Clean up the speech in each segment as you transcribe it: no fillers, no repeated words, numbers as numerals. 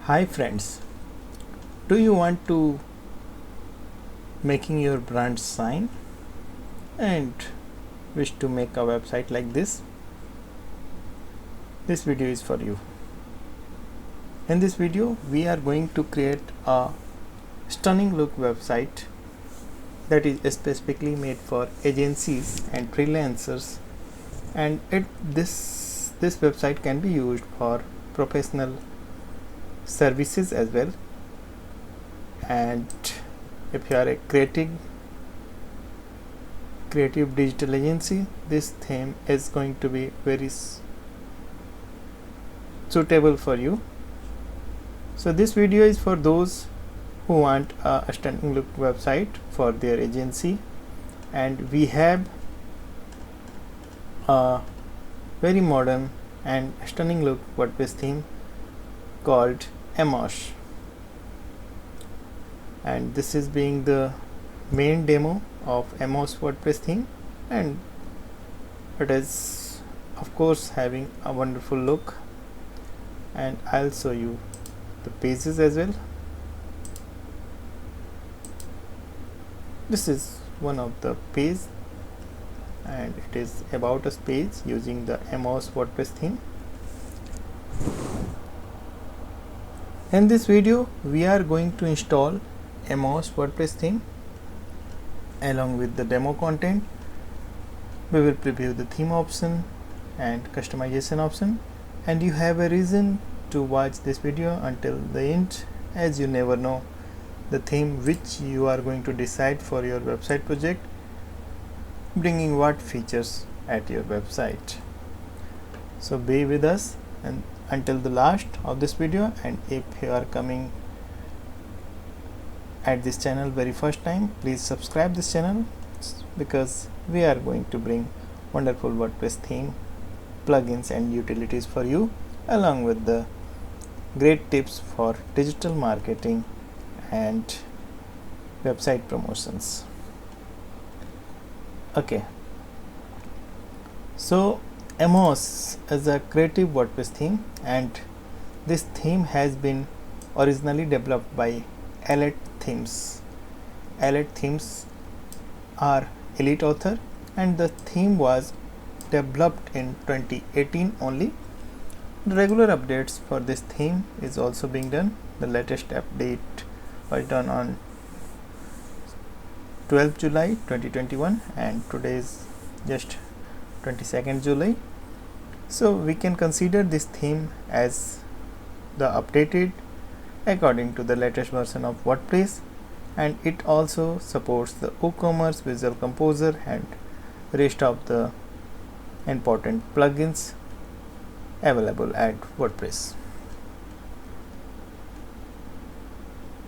Hi friends, do you want to making your brand sign and wish to make a website like this? This video is for you. In this video we are going to create a stunning look website that is specifically made for agencies and freelancers, and this website can be used for professional services as well. And if you are a creative digital agency, this theme is going to be very suitable for you. So this video is for those who want a stunning look website for their agency, and we have a very modern and stunning look WordPress theme called Amos, and this is being the main demo of Amos WordPress theme, and it is of course having a wonderful look, and I'll show you the pages as well. This is one of the page, and it is about us page using the Amos WordPress theme. In this video we are going to install Amos WordPress theme along with the demo content. We will preview the theme option and customization option, and you have a reason to watch this video until the end, as you never know the theme which you are going to decide for your website project, bringing what features at your website. So be with us and until the last of this video, and if you are coming at this channel very first time, please subscribe this channel, because we are going to bring wonderful WordPress theme plugins and utilities for you, along with the great tips for digital marketing and website promotions. Okay, so Amos is a creative WordPress theme, and this theme has been originally developed by Elite Themes. Elite Themes are elite author, and the theme was developed in 2018 only. The regular updates for this theme is also being done. The latest update was done on 12th July 2021, and today is just 22nd July. So we can consider this theme as the updated according to the latest version of WordPress, and it also supports the WooCommerce, Visual Composer, and rest of the important plugins available at WordPress.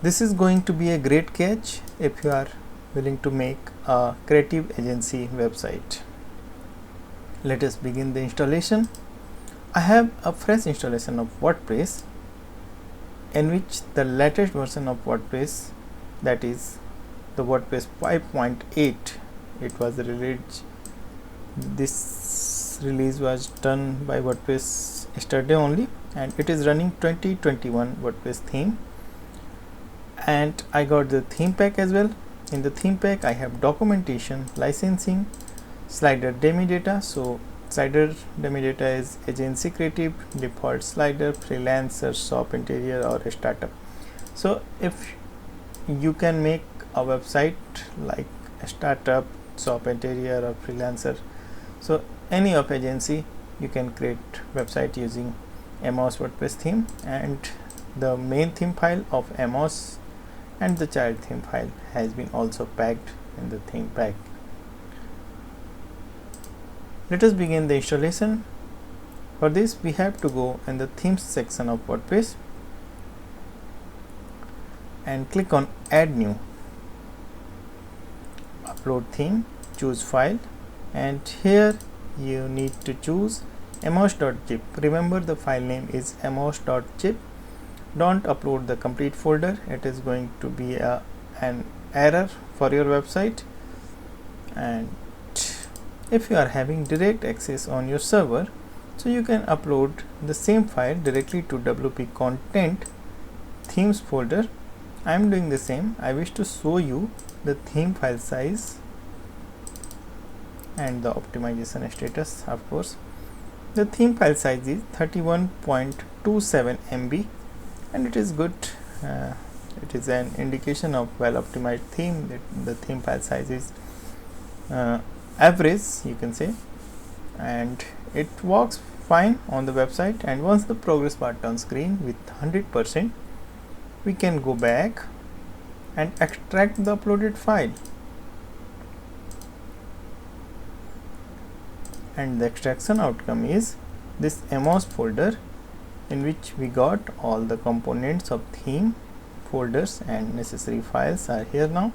This is going to be a great catch if you are willing to make a creative agency website. Let us begin the installation. I have a fresh installation of WordPress in which the latest version of WordPress, that is the WordPress 5.8, it was released. This release was done by WordPress yesterday only, and it is running 2021 WordPress theme. And I got the theme pack as well. In the theme pack I have documentation, licensing, slider demo data. So slider demo data is agency creative, default slider, freelancer, shop interior, or a startup. So if you can make a website like a startup, shop interior, or freelancer, so any of agency you can create website using Amos WordPress theme, and the main theme file of Amos and the child theme file has been also packed in the theme pack. Let us begin the installation. For this we have to go in the themes section of WordPress and click on add new, upload theme, choose file, and here you need to choose amos.zip. Remember the file name is amos.zip. Don't upload the complete folder, it is going to be an error for your website. And if you are having direct access on your server, so you can upload the same file directly to WP Content themes folder, I am doing the same. I wish to show you the theme file size and the optimization status. Of course, the theme file size is 31.27 MB, and it is good. It is an indication of well optimized theme. That the theme file size is average, you can say, and it works fine on the website. And once the progress bar turns green with 100%, we can go back and extract the uploaded file, and the extraction outcome is this MOS folder, in which we got all the components of theme, folders and necessary files are here now.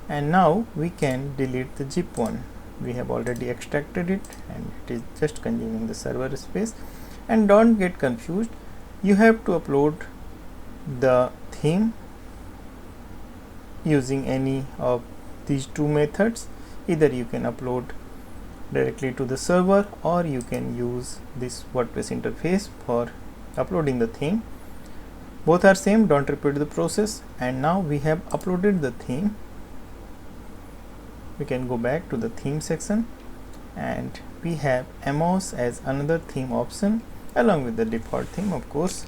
And now we can delete the zip one. We have already extracted it and it is just consuming the server space. And don't get confused, you have to upload the theme using any of these two methods. Either you can upload directly to the server, or you can use this WordPress interface for uploading the theme. Both are same, don't repeat the process. And now we have uploaded the theme. We can go back to the theme section, and we have MOS as another theme option along with the default theme, of course.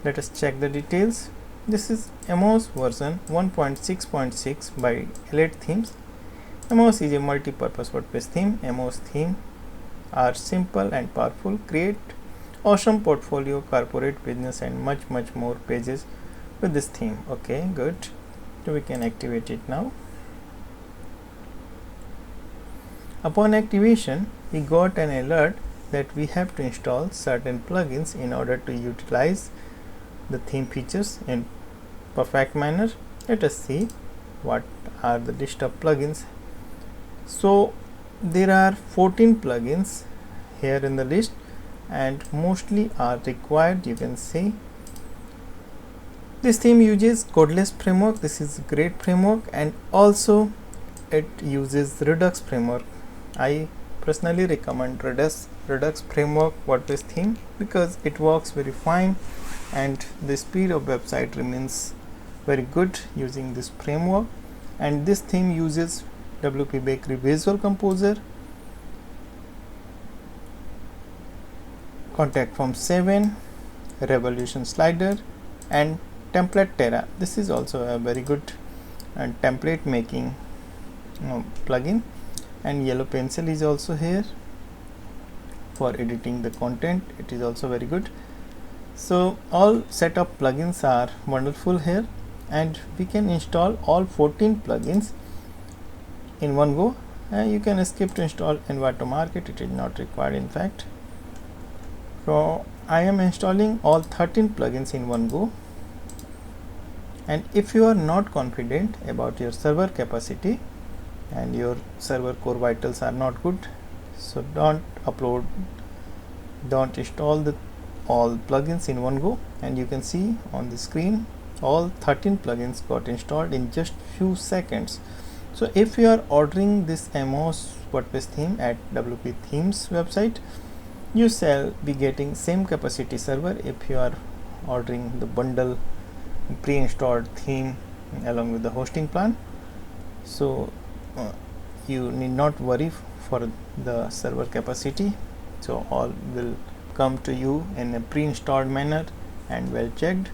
Let us check the details. This is MOS version 1.6.6 by Elite Themes. MOS is a multi-purpose WordPress theme. MOS theme are simple and powerful, create awesome portfolio, corporate, business and much more pages with this theme. Okay, good. So we can activate it now. Upon activation, we got an alert that we have to install certain plugins in order to utilize the theme features in perfect manner. Let us see what are the list of plugins. So there are 14 plugins here in the list, and mostly are required. You can see this theme uses Codeless framework. This is a great framework, and also it uses Redux framework. I personally recommend Redux framework WordPress theme because it works very fine and the speed of website remains very good using this framework. And this theme uses WP Bakery Visual Composer, Contact Form 7, Revolution Slider and Template Terra. This is also a very good and template making plugin. And Yellow Pencil is also here for editing the content. It is also very good. So all set of plugins are wonderful here, and we can install all 14 plugins in one go. You can skip to install Envato Market, it is not required in fact. So I am installing all 13 plugins in one go. And if you are not confident about your server capacity and your server core vitals are not good, so don't install all plugins in one go. And you can see on the screen all 13 plugins got installed in just few seconds. So if you are ordering this MOS WordPress theme at WP Themes website, you shall be getting same capacity server if you are ordering the bundle pre-installed theme along with the hosting plan. So you need not worry for the server capacity. So all will come to you in a pre-installed manner and well checked.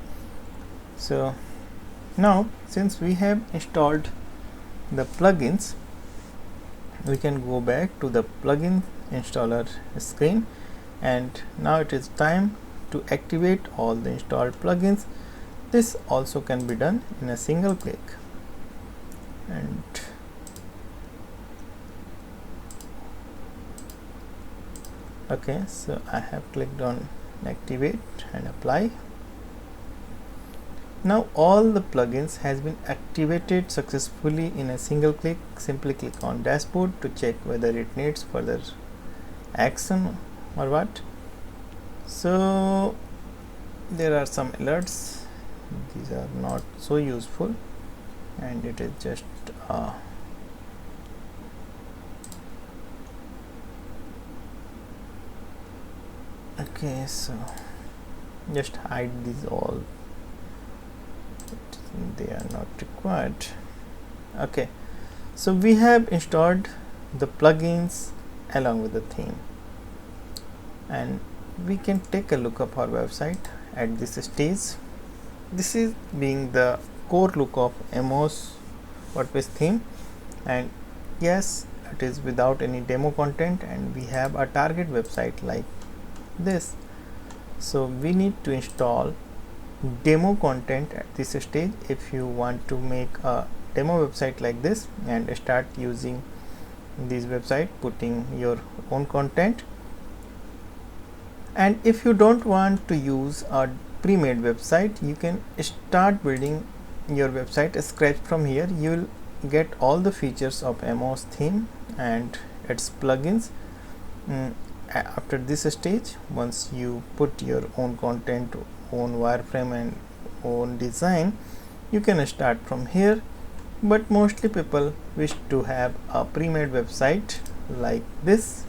So now since we have installed the plugins, we can go back to the plugin installer screen, and now it is time to activate all the installed plugins. This also can be done in a single click. And okay, so I have clicked on activate and apply. Now all the plugins has been activated successfully in a single click. Simply click on dashboard to check whether it needs further action or what. So there are some alerts, these are not so useful, and it is just okay, so just hide these all they are not required. Okay, so we have installed the plugins along with the theme, and we can take a look of our website at this stage. This is being the core look of Emos WordPress theme, and yes, it is without any demo content, and we have a target website like this. So we need to install demo content at this stage if you want to make a demo website like this and start using this website, putting your own content. And if you don't want to use a pre-made website, you can start building your website scratch from here. You will get all the features of Emos theme and its plugins after this stage. Once you put your own content, own wireframe and own design, you can start from here. But mostly people wish to have a pre-made website like this.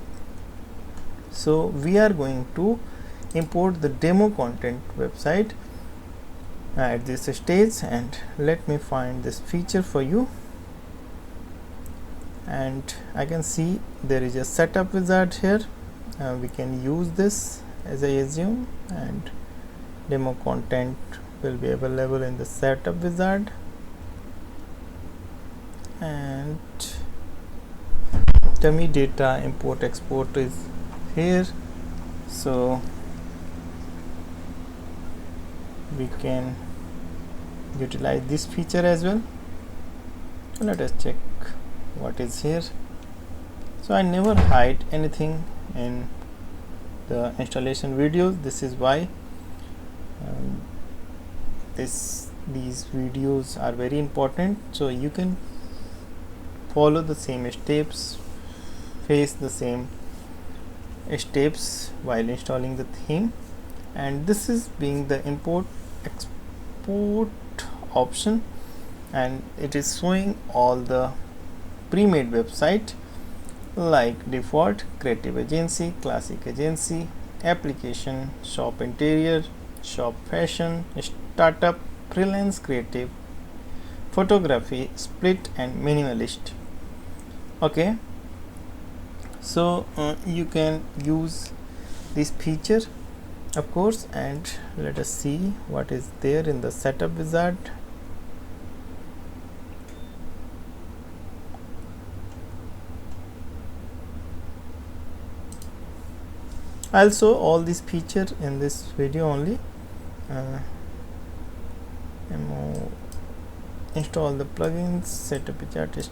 So we are going to import the demo content website at this stage, and let me find this feature for you. And I can see there is a setup wizard here. We can use this as I assume, and demo content will be available in the setup wizard, and dummy data import export is here, so we can utilize this feature as well. So let us check what is here. So I never hide anything in the installation videos. This is why these videos are very important, so you can follow the same steps, face the same steps while installing the theme. And this is being the import export option, and it is showing all the pre-made website like default, creative agency, classic agency, application, shop interior, shop fashion, startup, freelance creative, photography, split and minimalist. Okay, so you can use this feature of course, and let us see what is there in the setup wizard. I'll show all these features in this video only. Install the plugins, setup wizard is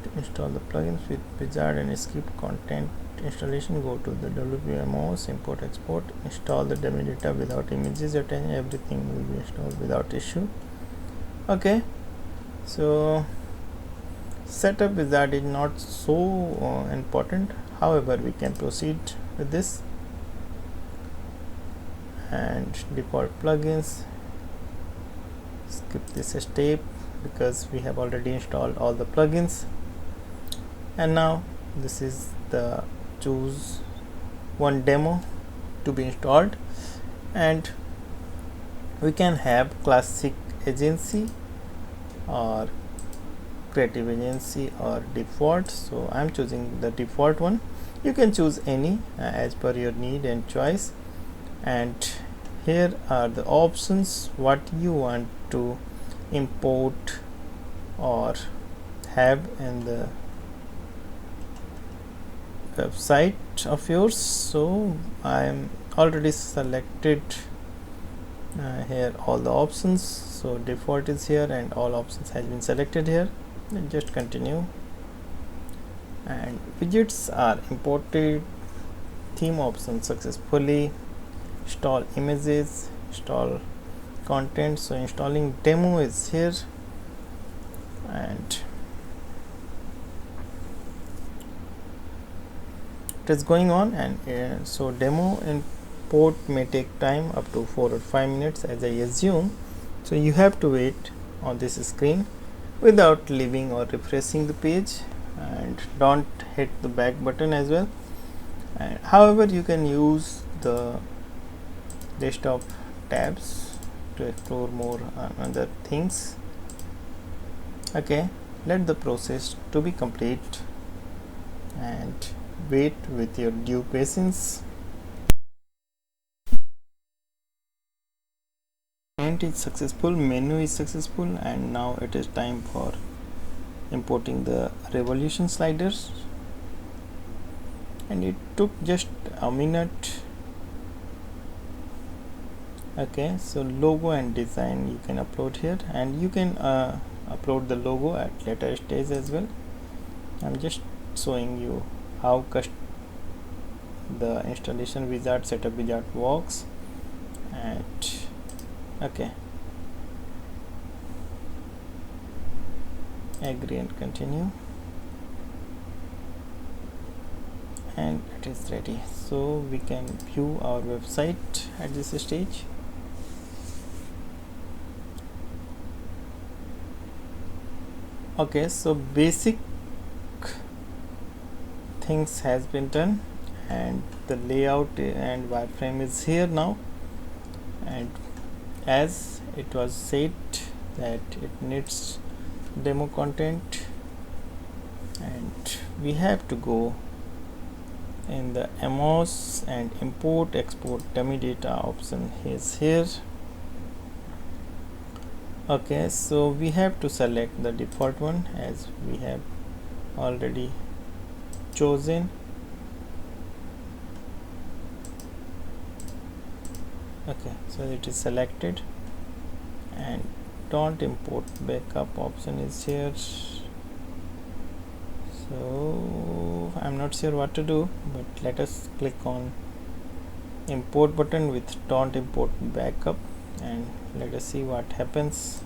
to install the plugins with wizard and skip content installation. Go to the WPMOS, import export, install the dummy data without images attached. Everything will be installed without issue. Okay, so setup wizard is not so important, however we can proceed with this. And default plugins, skip this step because we have already installed all the plugins. And now this is the choose one demo to be installed, and we can have classic agency or creative agency or default. So I'm choosing the default one. You can choose any as per your need and choice. And here are the options what you want to import or have in the website of yours. So I am already selected here all the options. So default is here and all options has been selected here, and just continue. And widgets are imported, theme options successfully, install images, install content. So installing demo is here, and it is going on. And so demo import may take time up to 4 or 5 minutes as I assume. So you have to wait on this screen without leaving or refreshing the page, and don't hit the back button as well. However, you can use the desktop tabs to explore more other things. Okay, let the process to be complete and wait with your due patience. Client is successful, menu is successful, and now it is time for importing the revolution sliders, and it took just a minute. Okay, so logo and design you can upload here, and you can upload the logo at later stage as well. I'm just showing you how the installation wizard, setup wizard works. And okay, agree and continue, and it is ready. So we can view our website at this stage. Okay, so basic things has been done, and the layout and wireframe is here now. And as it was said that it needs demo content, and we have to go in the MOS and import export dummy data option is here. Okay, so we have to select the default one as we have already chosen. Okay, so it is selected, and don't import backup option is here. So I'm not sure what to do, but let us click on import button with don't import backup, and let us see what happens.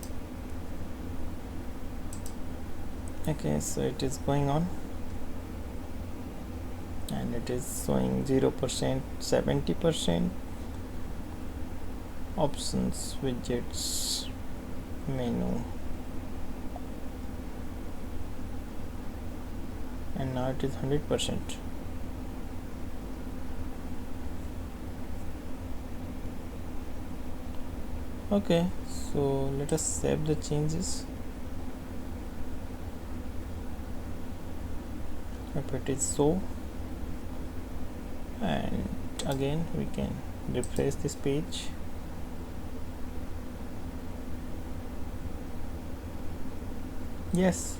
Okay, so it is going on, and it is showing 0%, 70%, options, widgets, menu, and now it is 100%. Okay, so let us save the changes. If it is so, and again we can refresh this page. Yes,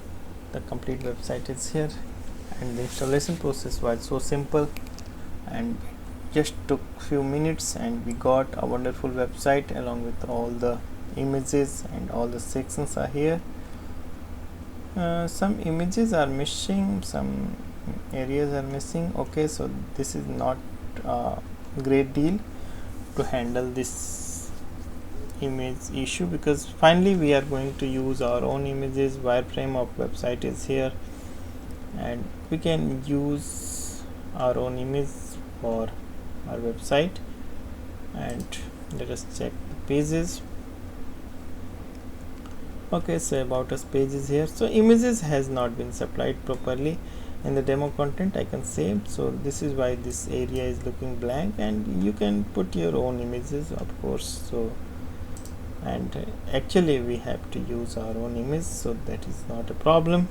the complete website is here, and the installation process was so simple and just took few minutes, and we got a wonderful website along with all the images, and all the sections are here. Some images are missing, some areas are missing. Okay, so this is not a great deal to handle this image issue, because finally we are going to use our own images. Wireframe of website is here, and we can use our own image for our website. And let us check the pages. Okay, so about us page is here. So images has not been supplied properly in the demo content, I can say. So this is why this area is looking blank, and you can put your own images, of course. So, and actually we have to use our own image, so that is not a problem.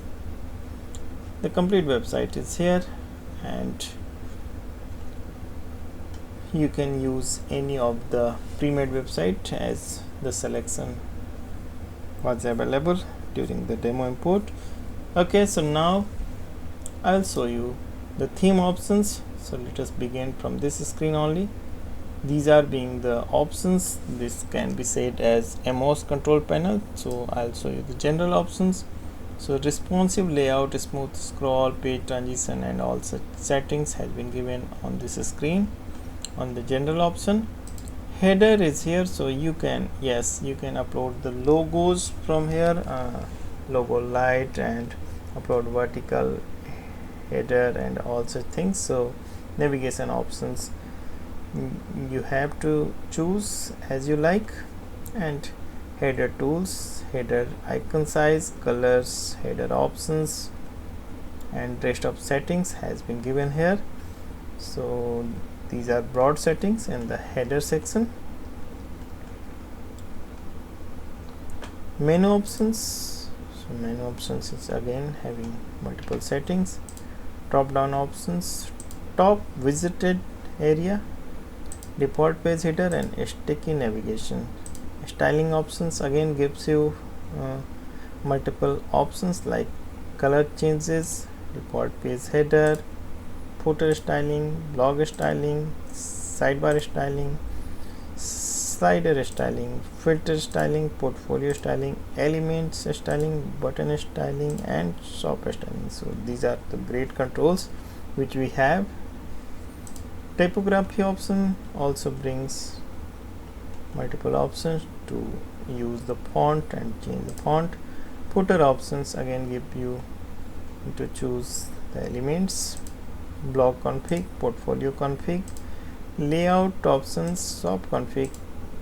The complete website is here, and you can use any of the pre-made website as the selection was available during the demo import. Okay, so now I'll show you the theme options. So let us begin from this screen only. These are being the options. This can be said as MOS control panel. So I'll show you the general options. So responsive layout, smooth scroll, page transition, and all such settings has been given on this screen on the general option. Header is here, so you can upload the logos from here, logo light, and upload vertical header and all such things. So navigation options you have to choose as you like, and header tools, header icon size, colors, header options, and rest of settings has been given here. So these are broad settings in the header section. Menu options. So menu options is again having multiple settings. Drop down options, top visited area, default page header and sticky navigation. Styling options again gives you multiple options like color changes, default page header, footer styling, blog styling, sidebar styling, slider styling, filter styling, portfolio styling, elements styling, button styling and shop styling. So these are the great controls which we have. Typography option also brings multiple options to use the font and change the font. Footer options again give you to choose the elements. Blog config, portfolio config, layout options, shop config,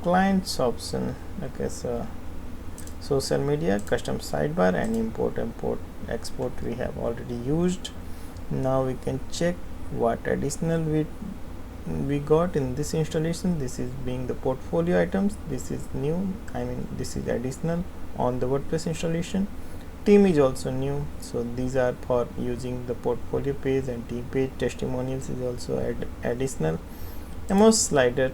clients option. Okay, so social media, custom sidebar and import export we have already used. Now we can check what additional we got in this installation. This is being the portfolio items. This is new, this is additional on the WordPress installation. Team is also new, so these are for using the portfolio page, and team page. Testimonials is also additional. Emos slider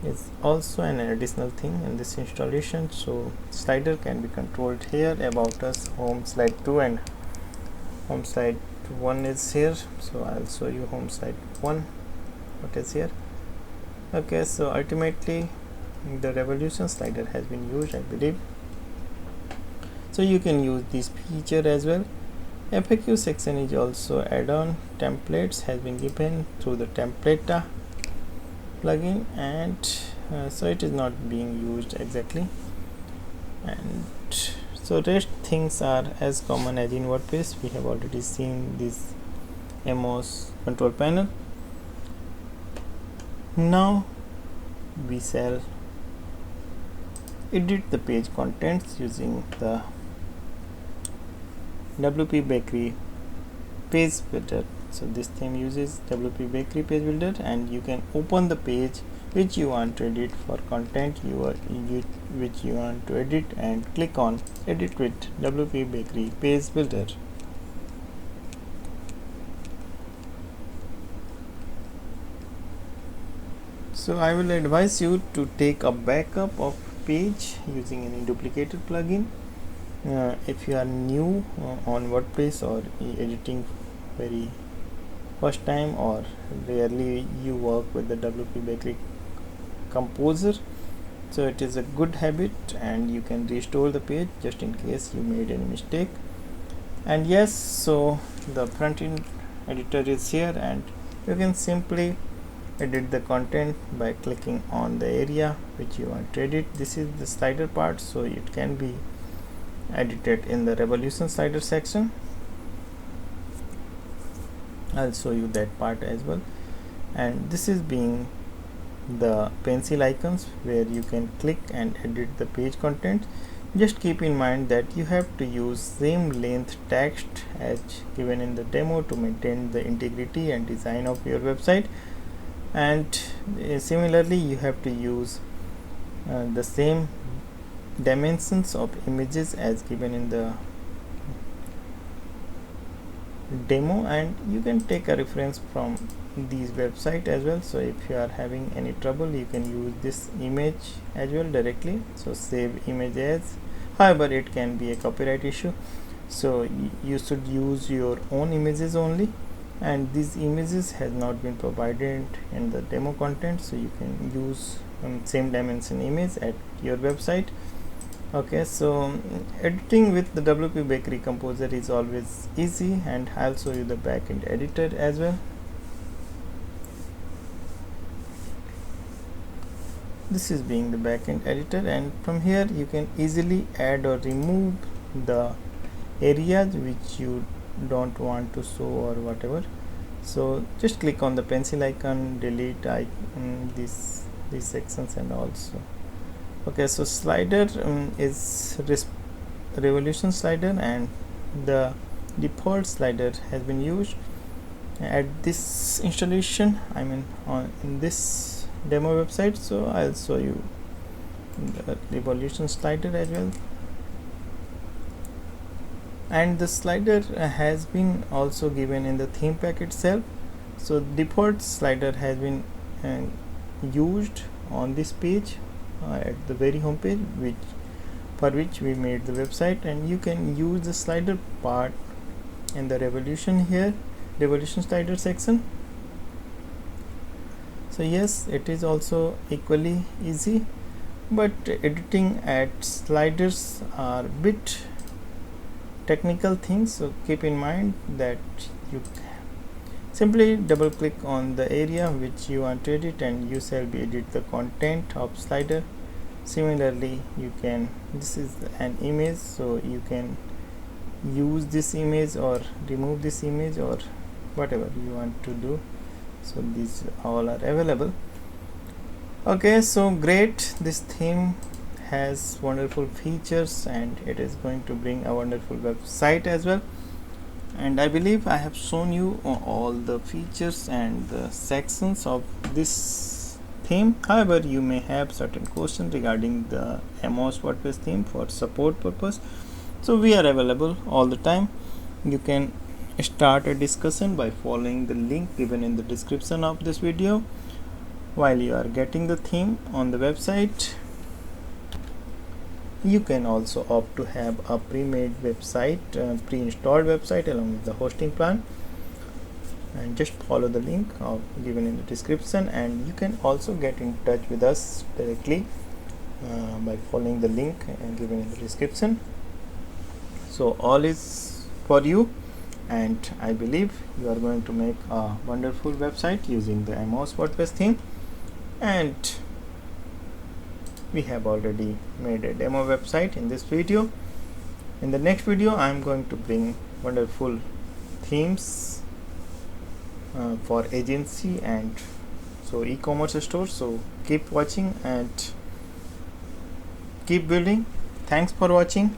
is also an additional thing in this installation. So slider can be controlled here. About us, home slide 2 and home slide 1 is here, so I'll show you home slide 1 what is here. Okay, so ultimately the revolution slider has been used, I believe, so you can use this feature as well. FAQ section is also add-on. Templates has been given through the template plugin, and so it is not being used exactly, and so rest things are as common as in WordPress. We have already seen this Emos control panel. Now we shall edit the page contents using the WP Bakery page builder. So this theme uses WP Bakery page builder, and you can open the page which you want to edit for content which you want to edit, and click on edit with WP Bakery page builder. So I will advise you to take a backup of page using any duplicator plugin. If you are new on WordPress or editing very first time, or rarely you work with the WP Bakery Composer, so it is a good habit, and you can restore the page just in case you made any mistake. And yes, so the front end editor is here, and you can simply edit the content by clicking on the area which you want to edit. This is the slider part, so it can be edited in the revolution slider section. I'll show you that part as well. And this is being the pencil icons where you can click and edit the page content. Just keep in mind that you have to use same length text as given in the demo to maintain the integrity and design of your website, and similarly you have to use the same dimensions of images as given in the demo, and you can take a reference from these website as well. So if you are having any trouble, you can use this image as well directly. So save image as, however it can be a copyright issue, so you should use your own images only, and these images has not been provided in the demo content, so you can use same dimension image at your website. Okay, so editing with the WP Bakery Composer is always easy, and I'll show you the backend editor as well. This is being the backend editor, and from here you can easily add or remove the areas which you don't want to show or whatever. So just click on the pencil icon, delete these sections, and also okay, so slider is revolution slider, and the default slider has been used at this installation, in this demo website. So I'll show you the revolution slider as well. and the slider has been also given in the theme pack itself. So default slider has been used on this page at the very home page, for which we made the website, and you can use the slider part in the revolution slider section. So yes, it is also equally easy, but editing at sliders are bit technical things, so keep in mind that you simply double click on the area which you want to edit and you shall be edit the content of slider. Similarly, you can, this is an image, so you can use this image or remove this image or whatever you want to do. So these all are available. Okay, so great, this theme has wonderful features and it is going to bring a wonderful website as well, and I believe I have shown you all the features and the sections of this theme. However, you may have certain questions regarding the Amos WordPress theme for support purpose, so we are available all the time. You can start a discussion by following the link given in the description of this video. While you are getting the theme on the website, you can also opt to have a pre-made website, pre-installed website along with the hosting plan, and just follow the link given in the description, and you can also get in touch with us directly by following the link given in the description. So all is for you, and I believe you are going to make a wonderful website using the Amos WordPress theme. And we have already made a demo website in this video. In the next video, I am going to bring wonderful themes for agency and so e-commerce stores. So keep watching and keep building. Thanks for watching.